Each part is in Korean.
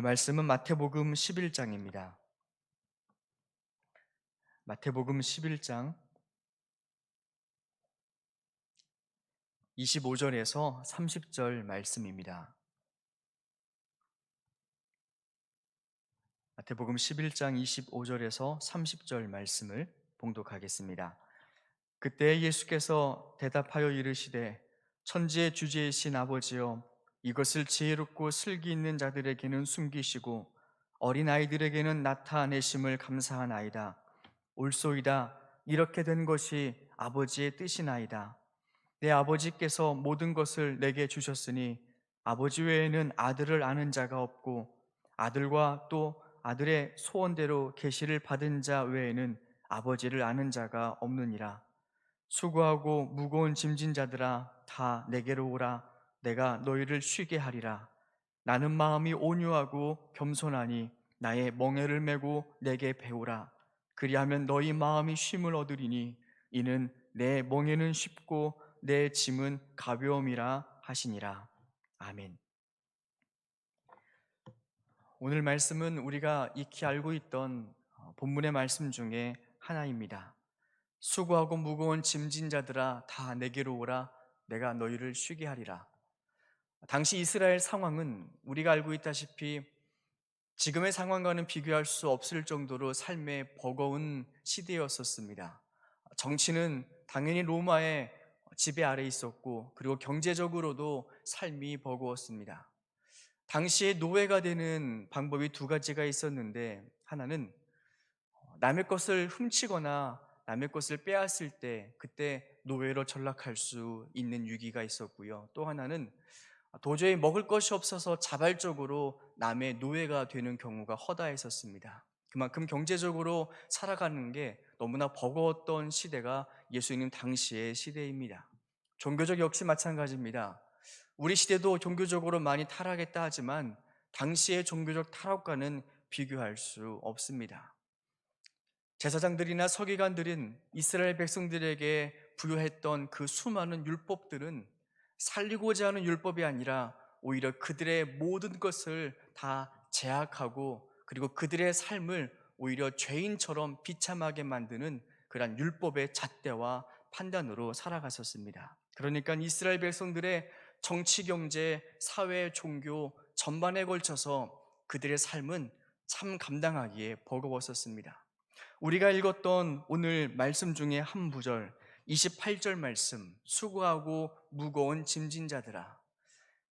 말씀은 마태복음 11장입니다. 마태복음 11장 25절에서 30절 말씀입니다. 마태복음 11장 25절에서 30절 말씀을 봉독하겠습니다. 그때 예수께서 대답하여 이르시되 천지의 주제이신 아버지여, 이것을 지혜롭고 슬기 있는 자들에게는 숨기시고 어린아이들에게는 나타내심을 감사하나이다. 옳소이다. 이렇게 된 것이 아버지의 뜻이나이다. 내 아버지께서 모든 것을 내게 주셨으니 아버지 외에는 아들을 아는 자가 없고 아들과 또 아들의 소원대로 계시를 받은 자 외에는 아버지를 아는 자가 없느니라. 수고하고 무거운 짐진 자들아, 다 내게로 오라. 내가 너희를 쉬게 하리라. 나는 마음이 온유하고 겸손하니 나의 멍에를 메고 내게 배우라. 그리하면 너희 마음이 쉼을 얻으리니 이는 내 멍에는 쉽고 내 짐은 가벼움이라 하시니라. 아멘. 오늘 말씀은 우리가 익히 알고 있던 본문의 말씀 중에 하나입니다. 수고하고 무거운 짐진 자들아, 다 내게로 오라. 내가 너희를 쉬게 하리라. 당시 이스라엘 상황은 우리가 알고 있다시피 지금의 상황과는 비교할 수 없을 정도로 삶의 버거운 시대였었습니다. 정치는 당연히 로마의 지배 아래 있었고, 그리고 경제적으로도 삶이 버거웠습니다. 당시에 노예가 되는 방법이 두 가지가 있었는데, 하나는 남의 것을 훔치거나 남의 것을 빼앗을 때 그때 노예로 전락할 수 있는 위기가 있었고요. 또 하나는 도저히 먹을 것이 없어서 자발적으로 남의 노예가 되는 경우가 허다했었습니다. 그만큼 경제적으로 살아가는 게 너무나 버거웠던 시대가 예수님 당시의 시대입니다. 종교적 역시 마찬가지입니다. 우리 시대도 종교적으로 많이 타락했다 하지만 당시의 종교적 타락과는 비교할 수 없습니다. 제사장들이나 서기관들은 이스라엘 백성들에게 부여했던 그 수많은 율법들은 살리고자 하는 율법이 아니라 오히려 그들의 모든 것을 다 제약하고, 그리고 그들의 삶을 오히려 죄인처럼 비참하게 만드는 그러한 율법의 잣대와 판단으로 살아갔었습니다. 그러니까 이스라엘 백성들의 정치, 경제, 사회, 종교 전반에 걸쳐서 그들의 삶은 참 감당하기에 버거웠었습니다. 우리가 읽었던 오늘 말씀 중에 한 구절, 28절 말씀, 수고하고 무거운 짐진 자들아,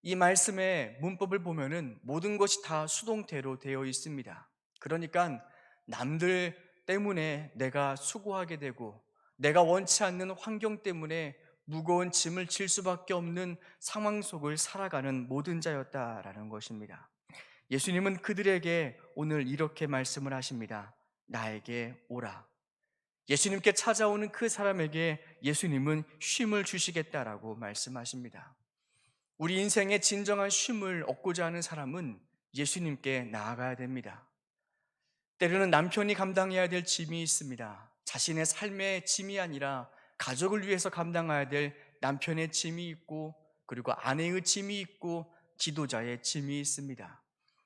이 말씀의 문법을 보면은 모든 것이 다 수동태로 되어 있습니다. 그러니까 남들 때문에 내가 수고하게 되고 내가 원치 않는 환경 때문에 무거운 짐을 질 수밖에 없는 상황 속을 살아가는 모든 자였다라는 것입니다. 예수님은 그들에게 오늘 이렇게 말씀을 하십니다. 나에게 오라. 예수님께 찾아오는 그 사람에게 예수님은 쉼을 주시겠다라고 말씀하십니다. 우리 인생의 진정한 쉼을 얻고자 하는 사람은 예수님께 나아가야 됩니다. 때로는 남편이 감당해야 될 짐이 있습니다. 자신의 삶의 짐이 아니라 가족을 위해서 감당해야 될 남편의 짐이 있고, 그리고 아내의 짐이 있고, 지도자의 짐이 있습니다.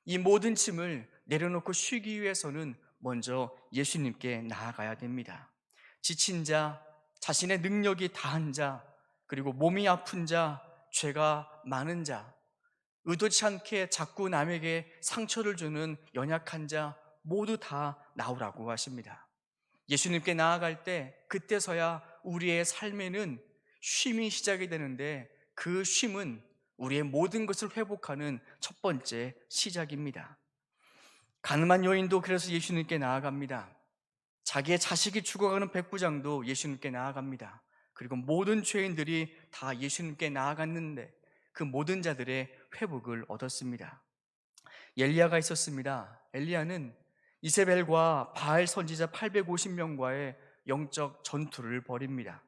이 모든 짐을 내려놓고 쉬기 위해서는 먼저 예수님께 나아가야 됩니다. 지친 자, 자신의 능력이 다한 자, 그리고 몸이 아픈 자, 죄가 많은 자, 의도치 않게 자꾸 남에게 상처를 주는 연약한 자 모두 다 나오라고 하십니다. 예수님께 나아갈 때 그때서야 우리의 삶에는 쉼이 시작이 되는데, 그 쉼은 우리의 모든 것을 회복하는 첫 번째 시작입니다. 가늠한 여인도 그래서 예수님께 나아갑니다. 자기의 자식이 죽어가는 백부장도 예수님께 나아갑니다. 그리고 모든 죄인들이 다 예수님께 나아갔는데 그 모든 자들의 회복을 얻었습니다. 엘리야가 있었습니다. 엘리야는 이세벨과 바알 선지자 850명과의 영적 전투를 벌입니다.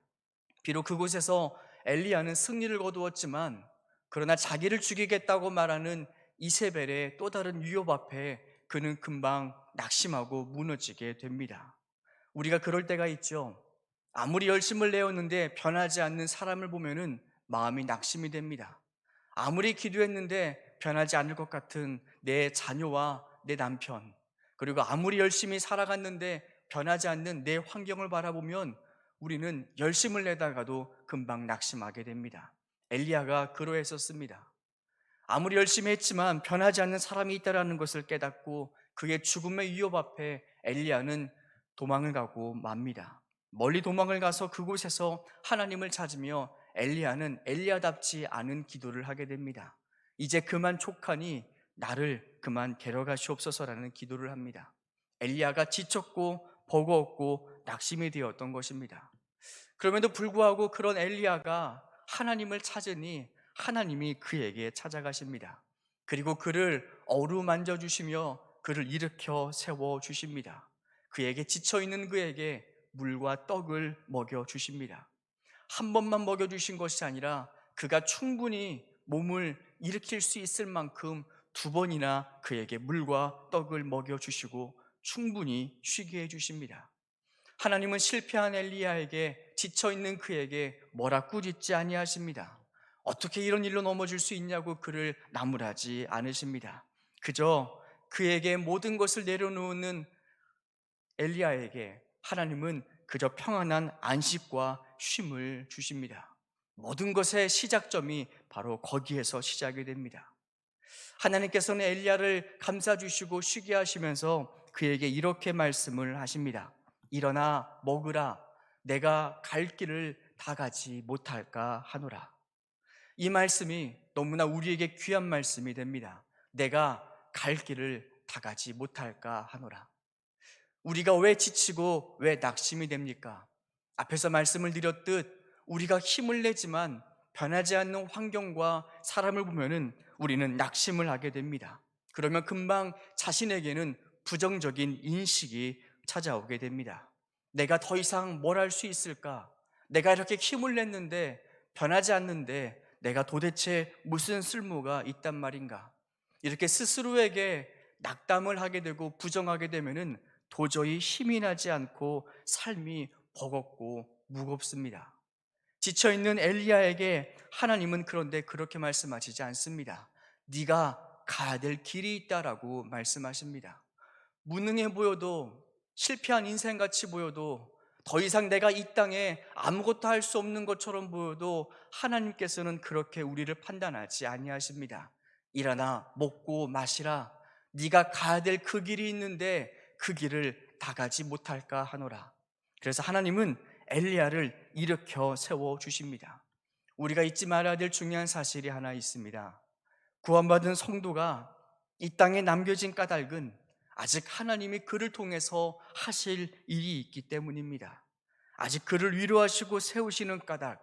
비록 그곳에서 엘리야는 승리를 거두었지만, 그러나 자기를 죽이겠다고 말하는 이세벨의 또 다른 위협 앞에 그는 금방 낙심하고 무너지게 됩니다. 우리가 그럴 때가 있죠. 아무리 열심을 내었는데 변하지 않는 사람을 보면은 마음이 낙심이 됩니다. 아무리 기도했는데 변하지 않을 것 같은 내 자녀와 내 남편, 그리고 아무리 열심히 살아갔는데 변하지 않는 내 환경을 바라보면 우리는 열심을 내다가도 금방 낙심하게 됩니다. 엘리야가 그러했었습니다. 아무리 열심히 했지만 변하지 않는 사람이 있다는 것을 깨닫고 그의 죽음의 위협 앞에 엘리야는 도망을 가고 맙니다. 멀리 도망을 가서 그곳에서 하나님을 찾으며 엘리야는 엘리야답지 않은 기도를 하게 됩니다. 이제 그만 촉하니 나를 그만 데려가시옵소서라는 기도를 합니다. 엘리야가 지쳤고 버거웠고 낙심이 되었던 것입니다. 그럼에도 불구하고 그런 엘리야가 하나님을 찾으니 하나님이 그에게 찾아가십니다. 그리고 그를 어루만져 주시며 그를 일으켜 세워 주십니다. 그에게 지쳐있는 그에게 물과 떡을 먹여 주십니다. 한 번만 먹여 주신 것이 아니라 그가 충분히 몸을 일으킬 수 있을 만큼 두 번이나 그에게 물과 떡을 먹여 주시고 충분히 쉬게 해 주십니다. 하나님은 실패한 엘리야에게 지쳐있는 그에게 뭐라 꾸짖지 아니하십니다. 어떻게 이런 일로 넘어질 수 있냐고 그를 나무라지 않으십니다. 그저 그에게 모든 것을 내려놓는 엘리야에게 하나님은 그저 평안한 안식과 쉼을 주십니다. 모든 것의 시작점이 바로 거기에서 시작이 됩니다. 하나님께서는 엘리야를 감싸주시고 쉬게 하시면서 그에게 이렇게 말씀을 하십니다. 일어나 먹으라. 내가 갈 길을 다 가지 못할까 하노라. 이 말씀이 너무나 우리에게 귀한 말씀이 됩니다. 내가 갈 길을 다 가지 못할까 하노라. 우리가 왜 지치고 왜 낙심이 됩니까? 앞에서 말씀을 드렸듯 우리가 힘을 내지만 변하지 않는 환경과 사람을 보면은 우리는 낙심을 하게 됩니다. 그러면 금방 자신에게는 부정적인 인식이 찾아오게 됩니다. 내가 더 이상 뭘 할 수 있을까? 내가 이렇게 힘을 냈는데 변하지 않는데 내가 도대체 무슨 쓸모가 있단 말인가? 이렇게 스스로에게 낙담을 하게 되고 부정하게 되면은 도저히 힘이 나지 않고 삶이 버겁고 무겁습니다. 지쳐있는 엘리야에게 하나님은 그런데 그렇게 말씀하시지 않습니다. 네가 가야 될 길이 있다라고 말씀하십니다. 무능해 보여도 실패한 인생같이 보여도 더 이상 내가 이 땅에 아무것도 할 수 없는 것처럼 보여도 하나님께서는 그렇게 우리를 판단하지 아니하십니다. 일어나 먹고 마시라. 네가 가야 될 그 길이 있는데 그 길을 다 가지 못할까 하노라. 그래서 하나님은 엘리야를 일으켜 세워 주십니다. 우리가 잊지 말아야 될 중요한 사실이 하나 있습니다. 구원받은 성도가 이 땅에 남겨진 까닭은 아직 하나님이 그를 통해서 하실 일이 있기 때문입니다. 아직 그를 위로하시고 세우시는 까닭,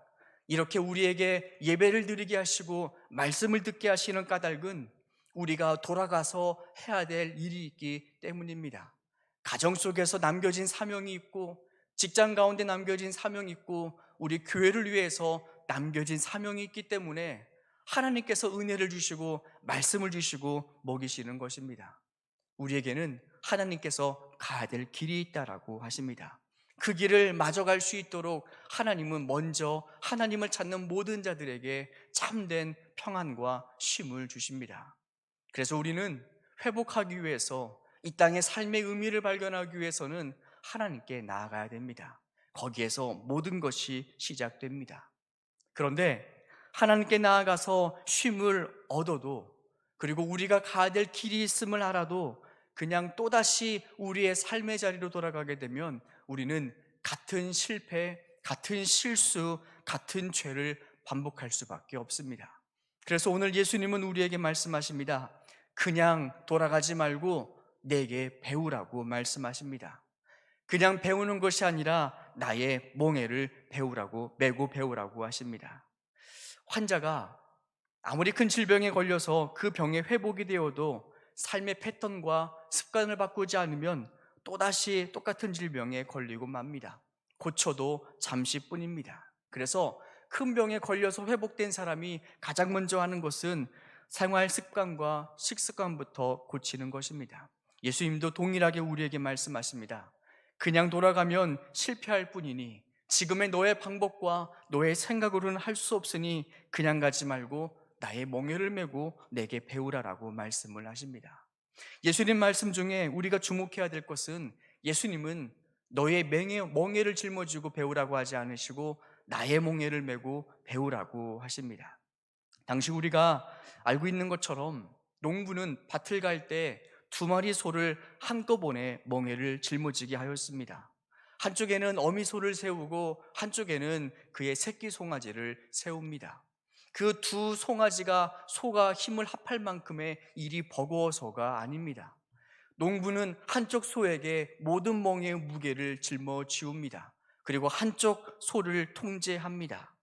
이렇게 우리에게 예배를 드리게 하시고 말씀을 듣게 하시는 까닭은 우리가 돌아가서 해야 될 일이 있기 때문입니다. 가정 속에서 남겨진 사명이 있고, 직장 가운데 남겨진 사명이 있고, 우리 교회를 위해서 남겨진 사명이 있기 때문에 하나님께서 은혜를 주시고 말씀을 주시고 먹이시는 것입니다. 우리에게는 하나님께서 가야 될 길이 있다라고 하십니다. 그 길을 마저 갈 수 있도록 하나님은 먼저 하나님을 찾는 모든 자들에게 참된 평안과 쉼을 주십니다. 그래서 우리는 회복하기 위해서, 이 땅의 삶의 의미를 발견하기 위해서는 하나님께 나아가야 됩니다. 거기에서 모든 것이 시작됩니다. 그런데 하나님께 나아가서 쉼을 얻어도, 그리고 우리가 가야 될 길이 있음을 알아도 그냥 또다시 우리의 삶의 자리로 돌아가게 되면 우리는 같은 실패, 같은 실수, 같은 죄를 반복할 수밖에 없습니다. 그래서 오늘 예수님은 우리에게 말씀하십니다. 그냥 돌아가지 말고 내게 배우라고 말씀하십니다. 그냥 배우는 것이 아니라 나의 몽해를 배우라고, 메고 배우라고 하십니다. 환자가 아무리 큰 질병에 걸려서 그 병에 회복이 되어도 삶의 패턴과 습관을 바꾸지 않으면 또다시 똑같은 질병에 걸리고 맙니다. 고쳐도 잠시뿐입니다. 그래서 큰 병에 걸려서 회복된 사람이 가장 먼저 하는 것은 생활 습관과 식습관부터 고치는 것입니다. 예수님도 동일하게 우리에게 말씀하십니다. 그냥 돌아가면 실패할 뿐이니 지금의 너의 방법과 너의 생각으로는 할 수 없으니 그냥 가지 말고 나의 멍에를 메고 내게 배우라라고 말씀을 하십니다. 예수님 말씀 중에 우리가 주목해야 될 것은 예수님은 너의 멍에를 짊어지고 배우라고 하지 않으시고 나의 멍에를 메고 배우라고 하십니다. 당시 우리가 알고 있는 것처럼 농부는 밭을 갈 때 두 마리 소를 한꺼번에 멍에를 짊어지게 하였습니다. 한쪽에는 어미 소를 세우고 한쪽에는 그의 새끼 송아지를 세웁니다. 그 두 송아지가 소가 힘을 합할 만큼의 일이 버거워서가 아닙니다. 농부는 한쪽 소에게 모든 멍에의 무게를 짊어지웁니다. 그리고 한쪽 소를 통제합니다.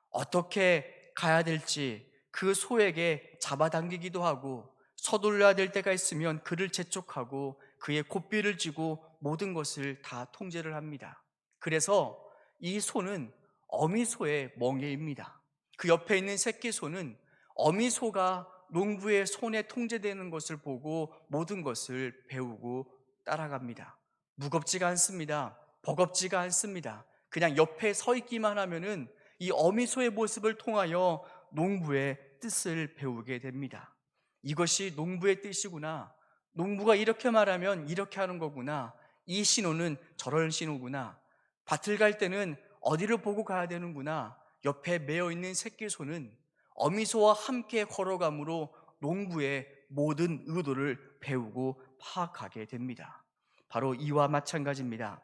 어떻게 가야 될지 그 소에게 잡아당기기도 하고, 서둘러야 될 때가 있으면 그를 재촉하고 그의 고삐를 쥐고 모든 것을 다 통제를 합니다. 그래서 이 소는 어미 소의 멍에입니다. 그 옆에 있는 새끼 소는 어미 소가 농부의 손에 통제되는 것을 보고 모든 것을 배우고 따라갑니다. 무겁지가 않습니다. 버겁지가 않습니다. 그냥 옆에 서 있기만 하면은 이 어미소의 모습을 통하여 농부의 뜻을 배우게 됩니다. 이것이 농부의 뜻이구나. 농부가 이렇게 말하면 이렇게 하는 거구나. 이 신호는 저런 신호구나. 밭을 갈 때는 어디를 보고 가야 되는구나. 옆에 매어 있는 새끼소는 어미소와 함께 걸어감으로 농부의 모든 의도를 배우고 파악하게 됩니다. 바로 이와 마찬가지입니다.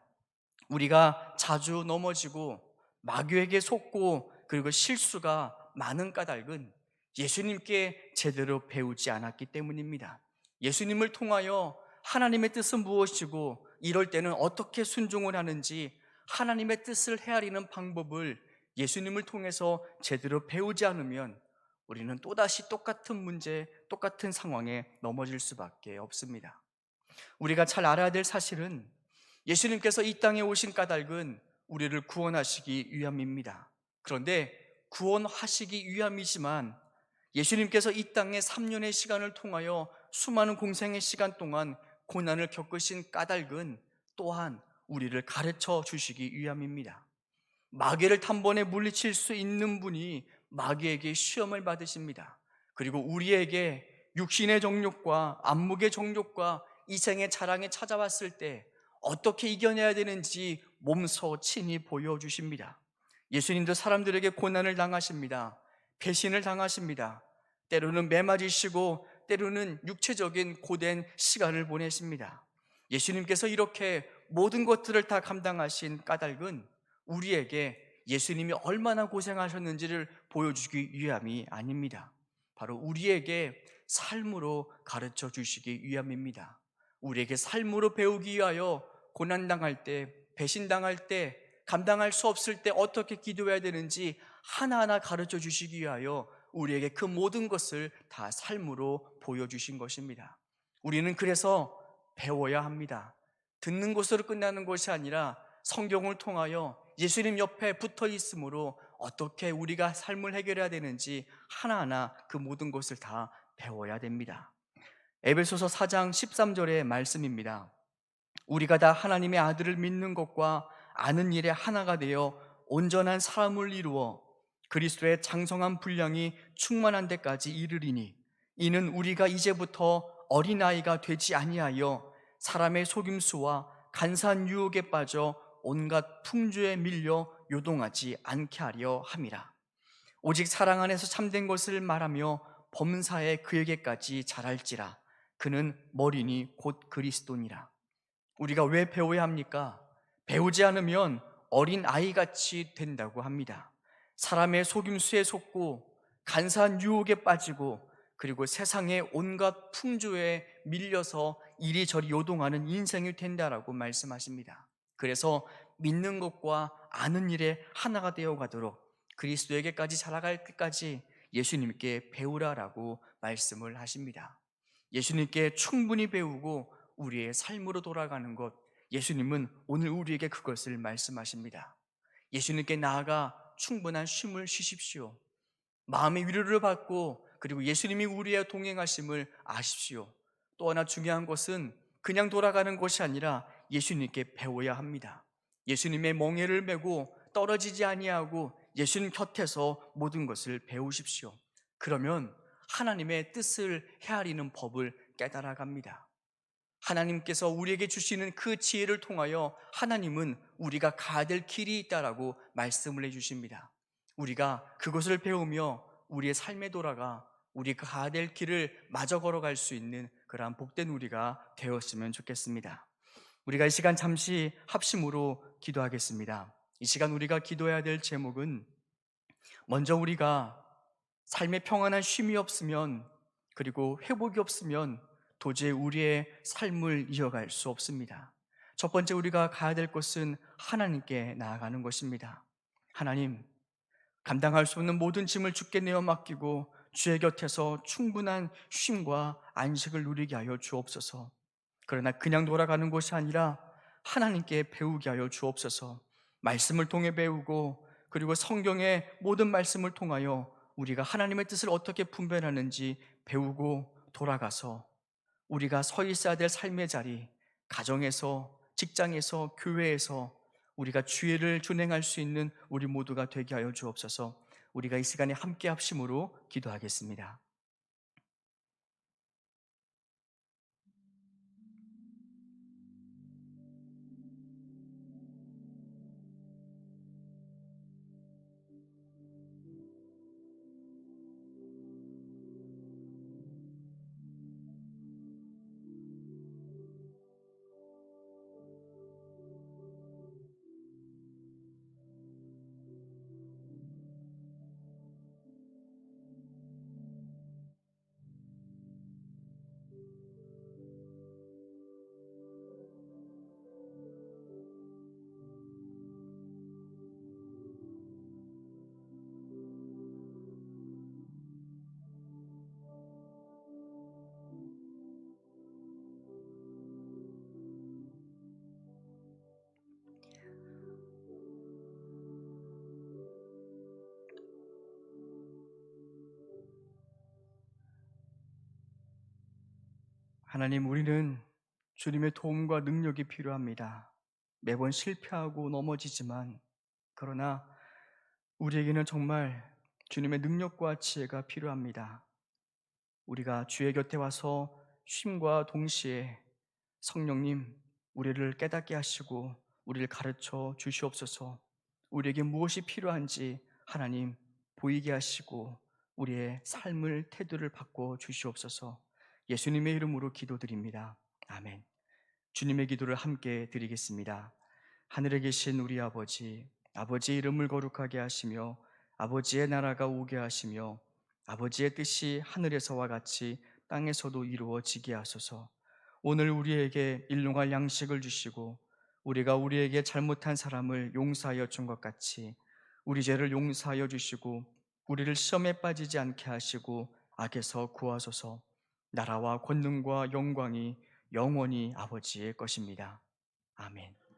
우리가 자주 넘어지고 마귀에게 속고 그리고 실수가 많은 까닭은 예수님께 제대로 배우지 않았기 때문입니다. 예수님을 통하여 하나님의 뜻은 무엇이고 이럴 때는 어떻게 순종을 하는지, 하나님의 뜻을 헤아리는 방법을 예수님을 통해서 제대로 배우지 않으면 우리는 또다시 똑같은 문제, 똑같은 상황에 넘어질 수밖에 없습니다. 우리가 잘 알아야 될 사실은 예수님께서 이 땅에 오신 까닭은 우리를 구원하시기 위함입니다. 그런데 구원하시기 위함이지만 예수님께서 이 땅에 3년의 시간을 통하여 수많은 공생의 시간 동안 고난을 겪으신 까닭은 또한 우리를 가르쳐 주시기 위함입니다. 마귀를 단번에 물리칠 수 있는 분이 마귀에게 시험을 받으십니다. 그리고 우리에게 육신의 정욕과 안목의 정욕과 이생의 자랑에 찾아왔을 때 어떻게 이겨내야 되는지 몸소 친히 보여주십니다. 예수님도 사람들에게 고난을 당하십니다. 배신을 당하십니다. 때로는 매맞으시고 때로는 육체적인 고된 시간을 보내십니다. 예수님께서 이렇게 모든 것들을 다 감당하신 까닭은 우리에게 예수님이 얼마나 고생하셨는지를 보여주기 위함이 아닙니다. 바로 우리에게 삶으로 가르쳐 주시기 위함입니다. 우리에게 삶으로 배우기 위하여 고난당할 때, 배신당할 때, 감당할 수 없을 때 어떻게 기도해야 되는지 하나하나 가르쳐 주시기 위하여 우리에게 그 모든 것을 다 삶으로 보여주신 것입니다. 우리는 그래서 배워야 합니다. 듣는 것으로 끝나는 것이 아니라 성경을 통하여 예수님 옆에 붙어 있으므로 어떻게 우리가 삶을 해결해야 되는지 하나하나 그 모든 것을 다 배워야 됩니다. 에베소서 4장 13절의 말씀입니다. 우리가 다 하나님의 아들을 믿는 것과 아는 일에 하나가 되어 온전한 사람을 이루어 그리스도의 장성한 분량이 충만한 데까지 이르리니 이는 우리가 이제부터 어린아이가 되지 아니하여 사람의 속임수와 간사한 유혹에 빠져 온갖 풍조에 밀려 요동하지 않게 하려 함이라. 오직 사랑 안에서 참된 것을 말하며 범사에 그에게까지 자랄지라. 그는 머리니 곧 그리스도니라. 우리가 왜 배워야 합니까? 배우지 않으면 어린 아이같이 된다고 합니다. 사람의 속임수에 속고 간사한 유혹에 빠지고 그리고 세상의 온갖 풍조에 밀려서 이리저리 요동하는 인생이 된다라고 말씀하십니다. 그래서 믿는 것과 아는 일에 하나가 되어 가도록 그리스도에게까지 자라갈 때까지 예수님께 배우라라고 말씀을 하십니다. 예수님께 충분히 배우고 우리의 삶으로 돌아가는 것, 예수님은 오늘 우리에게 그것을 말씀하십니다. 예수님께 나아가 충분한 쉼을 쉬십시오. 마음의 위로를 받고 그리고 예수님이 우리와 동행하심을 아십시오. 또 하나 중요한 것은 그냥 돌아가는 것이 아니라 예수님께 배워야 합니다. 예수님의 멍에를 메고 떨어지지 아니하고 예수님 곁에서 모든 것을 배우십시오. 그러면 하나님의 뜻을 헤아리는 법을 깨달아 갑니다. 하나님께서 우리에게 주시는 그 지혜를 통하여 하나님은 우리가 가야 될 길이 있다라고 말씀을 해주십니다. 우리가 그것을 배우며 우리의 삶에 돌아가 우리가 가야 될 길을 마저 걸어갈 수 있는 그러한 복된 우리가 되었으면 좋겠습니다. 우리가 이 시간 잠시 합심으로 기도하겠습니다. 이 시간 우리가 기도해야 될 제목은, 먼저 우리가 삶의 평안한 쉼이 없으면, 그리고 회복이 없으면 도저히 우리의 삶을 이어갈 수 없습니다. 첫 번째 우리가 가야 될 것은 하나님께 나아가는 것입니다. 하나님, 감당할 수 없는 모든 짐을 주께 내어 맡기고 주의 곁에서 충분한 쉼과 안식을 누리게 하여 주옵소서. 그러나 그냥 돌아가는 것이 아니라 하나님께 배우게 하여 주옵소서. 말씀을 통해 배우고, 그리고 성경의 모든 말씀을 통하여 우리가 하나님의 뜻을 어떻게 분별하는지 배우고 돌아가서 우리가 서 있어야 될 삶의 자리, 가정에서, 직장에서, 교회에서 우리가 주의를 준행할 수 있는 우리 모두가 되게 하여 주옵소서. 우리가 이 시간에 함께 합심으로 기도하겠습니다. 하나님, 우리는 주님의 도움과 능력이 필요합니다. 매번 실패하고 넘어지지만, 그러나 우리에게는 정말 주님의 능력과 지혜가 필요합니다. 우리가 주의 곁에 와서 쉼과 동시에 성령님, 우리를 깨닫게 하시고 우리를 가르쳐 주시옵소서. 우리에게 무엇이 필요한지 하나님 보이게 하시고 우리의 삶을, 태도를 바꿔 주시옵소서. 예수님의 이름으로 기도드립니다. 아멘. 주님의 기도를 함께 드리겠습니다. 하늘에 계신 우리 아버지, 아버지의 이름을 거룩하게 하시며 아버지의 나라가 오게 하시며 아버지의 뜻이 하늘에서와 같이 땅에서도 이루어지게 하소서. 오늘 우리에게 일용할 양식을 주시고 우리가 우리에게 잘못한 사람을 용서하여 준 것 같이 우리 죄를 용서하여 주시고 우리를 시험에 빠지지 않게 하시고 악에서 구하소서. 나라와 권능과 영광이 영원히 아버지의 것입니다. 아멘.